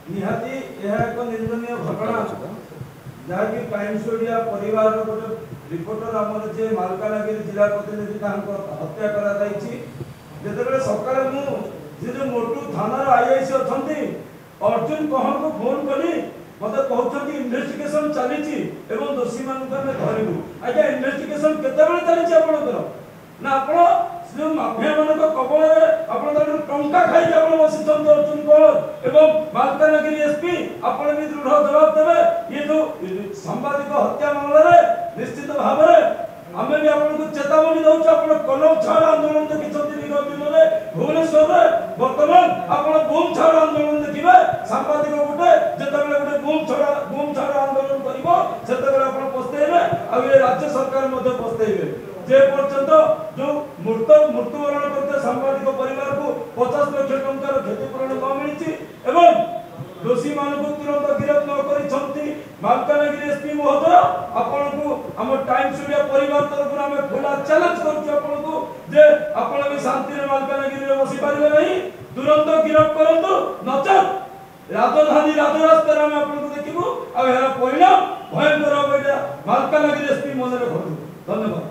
निहाती यह एक निंदनीय घटना जहाँकि टाइम्स ओडिया परिवार गोटे रिपोर्टर आमर जे मालकानगिरी जिला प्रतिनिधि हत्या कर सकाଳେ जो मोटू थानार आईआईसी अच्छा अर्जुन कहन को फोन करी मत कहते इन्वेस्टिगेशन चली दोषी मान धरबू आज्ञा इन्वेस्टिगेशन केतबे चली आपंकर ना आप माफिया मान कबल टंका खाई बसी अर्जुन कौर एवं मालकानगिरी एसपी आपण भी दृढ़ जवाब देवे ये जो सांबादिक हत्या मामला निश्चित भाव में आम भी आपको चेतावनी दौर आप कलम छाड़ आंदोलन देखते विगत दिन में भुवनेश्वर में बर्तमान आप बूम छाड़ आंदोलन देखिए सांबादिक गोटे जिते गोटे बूम छाड़ आंदोलन कर पस्तेबे आ राज्य सरकार पस्तेबे जे पर्यंत जो मृत्युवरण करते सांबादिक परिवार को 50 लाख टंकार क्षतिपूरण न मिली एवं दोषी मान को तुरंत गिरफ्त न करी मालकानगिरी एसपी महोदय आपण को हम टाइम्स ओडिया परिवार तरफ आम खुला चैलेंज करूँ जे आपण भी शांति रे मालकानगिरी रे बसी पारिबे नहीं तुरंत गिरफ्त करंतु नचेत राजधानी राजरास्ता आम आपण को देखिबु आ एरा परिणाम भयंकर होबे मालकानगिरी एसपी मन रे घटू धन्यवाद।